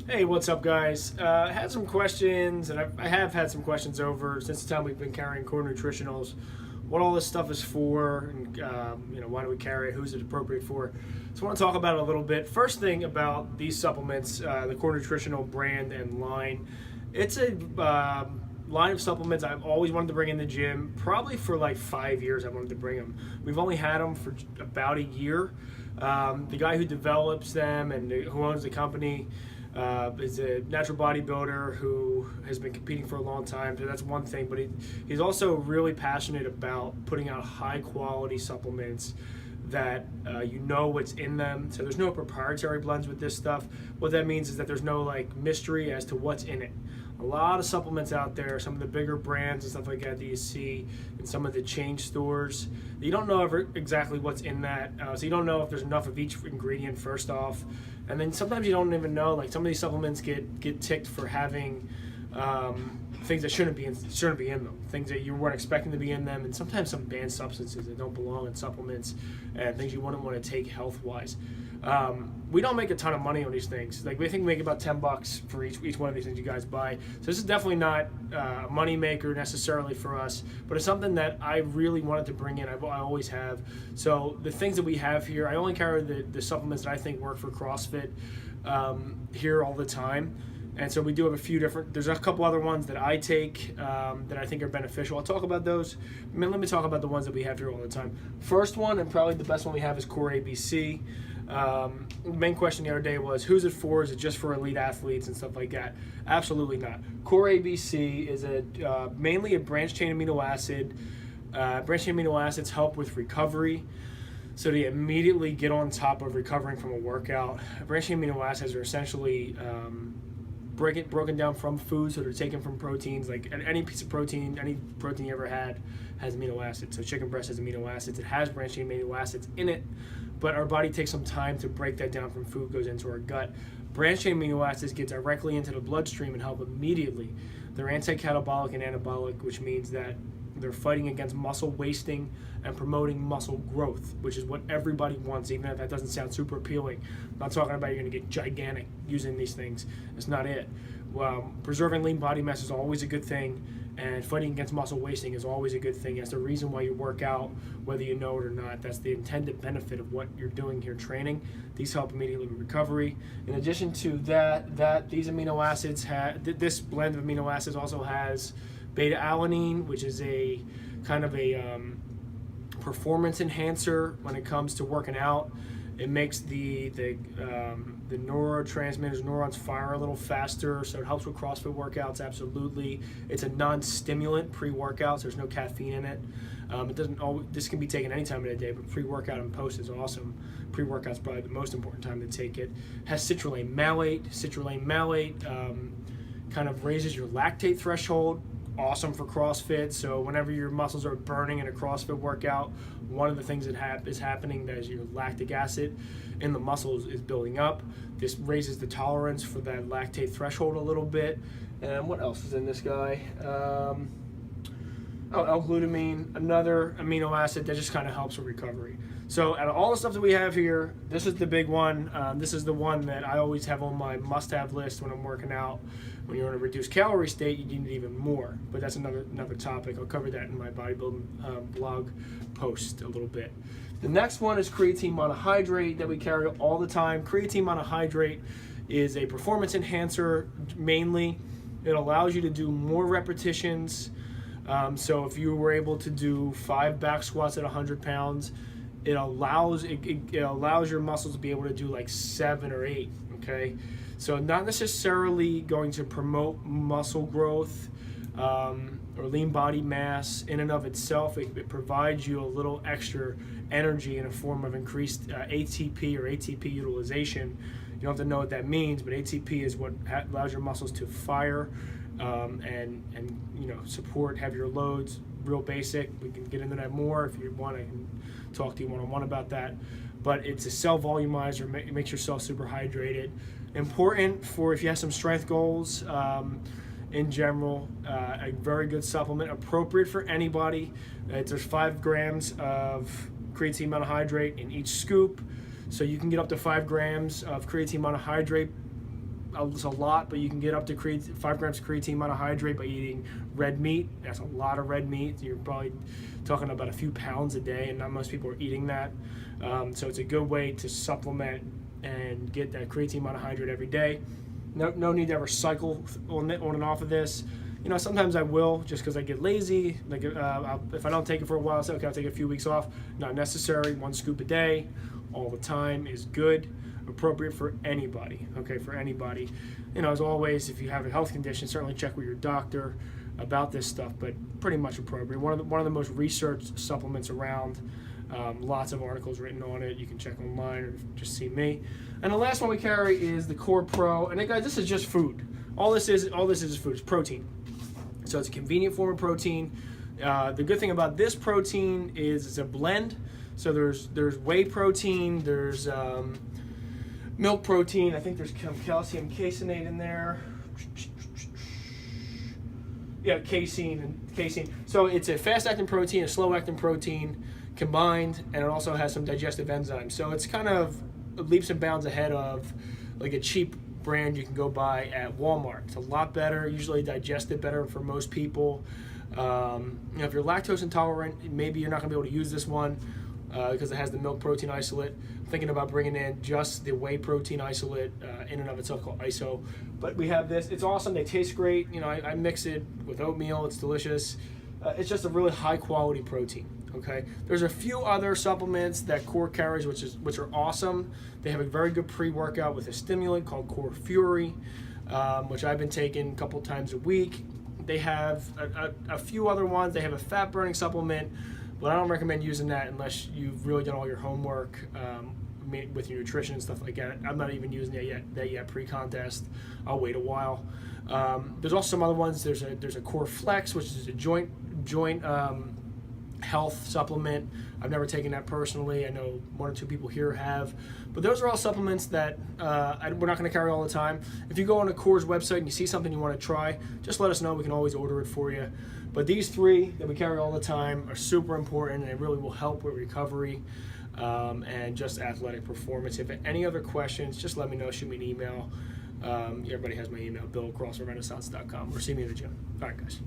Hey, what's up, guys? I had some questions, and I have had some questions over since the time we've been carrying core nutritionals. What all this stuff is for, and why do we carry it? Who's it appropriate for? So I want to talk about it a little bit. First thing about these supplements, the core nutritional brand and line. It's a line of supplements I've always wanted to bring in the gym. Probably for like 5 years, I wanted to bring them. We've only had them for about a year. The guy who develops them and who owns the company is a natural bodybuilder who has been competing for a long time, so that's one thing. But he's also really passionate about putting out high quality supplements that you know what's in them. So there's no proprietary blends with this stuff. What that means is that there's no like mystery as to what's in it. A lot of supplements out there, some of the bigger brands and stuff like that you see in some of the chain stores, you don't know exactly what's in that. So you don't know if there's enough of each ingredient first off. And then sometimes you don't even know, like some of these supplements get ticked for having things that shouldn't be in them, things that you weren't expecting to be in them, and sometimes some banned substances that don't belong in supplements and things you wouldn't want to take health-wise. We don't make a ton of money on these things. Like we think we make about $10 for each one of these things you guys buy. So this is definitely not a money maker necessarily for us, but it's something that I really wanted to bring in. I always have. So the things that we have here, I only carry the supplements that I think work for CrossFit here all the time. And so we do have a few different, there's a couple other ones that I take that I think are beneficial. I'll talk about those. Let me talk about the ones that we have here all the time. First one, and probably the best one we have, is Core ABC. The main question the other day was, who's it for? Is it just for elite athletes and stuff like that? Absolutely not. Core ABC is mainly a branched chain amino acid. Branched chain amino acids help with recovery, so to immediately get on top of recovering from a workout. Branched chain amino acids are essentially broken down from food, so they're taken from proteins. Like any piece of protein, any protein you ever had has amino acids. So chicken breast has amino acids. It has branched chain amino acids in it, but our body takes some time to break that down from food, goes into our gut. Branched chain amino acids get directly into the bloodstream and help immediately. They're anti-catabolic and anabolic, which means that they're fighting against muscle wasting and promoting muscle growth, which is what everybody wants, even if that doesn't sound super appealing. I'm not talking about you're going to get gigantic using these things. It's not it. Well, preserving lean body mass is always a good thing, and fighting against muscle wasting is always a good thing. That's the reason why you work out, whether you know it or not. That's the intended benefit of what you're doing here training. These help immediately with recovery. In addition to that these amino acids this blend of amino acids also has beta-alanine, which is a kind of a performance enhancer when it comes to working out. It makes the neurotransmitters, neurons fire a little faster, so it helps with CrossFit workouts, absolutely. It's a non-stimulant pre-workout, so there's no caffeine in it. This can be taken any time of the day, but pre-workout and post is awesome. Pre-workout's probably the most important time to take it. Has citrulline malate. Citrulline malate kind of raises your lactate threshold. Awesome for CrossFit. So whenever your muscles are burning in a CrossFit workout, one of the things that is happening that is your lactic acid in the muscles is building up. This raises the tolerance for that lactate threshold a little bit. And what else is in this guy? L-glutamine, another amino acid that just kind of helps with recovery. So out of all the stuff that we have here, this is the big one. This is the one that I always have on my must-have list when I'm working out. When you're in a reduced calorie state, you need even more. But that's another topic. I'll cover that in my bodybuilding blog post a little bit. The next one is creatine monohydrate that we carry all the time. Creatine monohydrate is a performance enhancer mainly. It allows you to do more repetitions. So if you were able to do 5 back squats at 100 pounds, it allows your muscles to be able to do like 7 or 8, okay? So not necessarily going to promote muscle growth or lean body mass in and of itself. It provides you a little extra energy in a form of increased ATP or ATP utilization. You don't have to know what that means, but ATP is what allows your muscles to fire and support heavier loads. Real basic. We can get into that more if you want. I can talk to you one-on-one about that. But it's a cell volumizer. It makes your cells super hydrated. Important for if you have some strength goals in general. A very good supplement, appropriate for anybody. There's 5 grams of creatine monohydrate in each scoop. So you can get up to 5 grams of creatine monohydrate it's a lot, but you can get up to 5 grams of creatine monohydrate by eating red meat. That's a lot of red meat. You're probably talking about a few pounds a day, and not most people are eating that. So it's a good way to supplement and get that creatine monohydrate every day. No need to ever cycle on and off of this. You know, sometimes I will just because I get lazy. Like if I don't take it for a while, I'll say, okay, I'll take a few weeks off. Not necessary. 1 scoop a day, all the time is good. Appropriate for anybody. Okay, for anybody. You know, as always, if you have a health condition, certainly check with your doctor about this stuff. But pretty much appropriate. One of the most researched supplements around. Lots of articles written on it. You can check online or just see me. And the last one we carry is the Core Pro. And guys, this is just food. All this is food. It's protein. So it's a convenient form of protein. The good thing about this protein is it's a blend. So there's whey protein. There's milk protein. I think there's calcium caseinate in there. Yeah, casein. So it's a fast-acting protein, a slow-acting protein combined, and it also has some digestive enzymes. So it's kind of leaps and bounds ahead of like a cheap brand you can go buy at Walmart. It's a lot better, usually digested better for most people. You know, if you're lactose intolerant, maybe you're not going to be able to use this one because it has the milk protein isolate. I'm thinking about bringing in just the whey protein isolate in and of itself called ISO. But we have this. It's awesome. They taste great. You know, I mix it with oatmeal. It's delicious. It's just a really high quality protein. Okay, there's a few other supplements that Core carries, which are awesome. They have a very good pre-workout with a stimulant called Core Fury, which I've been taking a couple times a week. They have a few other ones. They have a fat burning supplement, but I don't recommend using that unless you've really done all your homework with your nutrition and stuff like that. I'm not even using that yet pre-contest. I'll wait a while. There's also some other ones. There's a Core Flex, which is a joint health supplement. I've never taken that personally. I know 1 or 2 people here have, but those are all supplements that we're not going to carry all the time. If you go on a Core's website and you see something you want to try, just let us know. We can always order it for you. But these 3 that we carry all the time are super important, and they really will help with recovery and just athletic performance. If you have any other questions, just let me know. Shoot me an email. Everybody has my email, bill@crossfitrenaissance.com, or see me in the gym. All right, guys.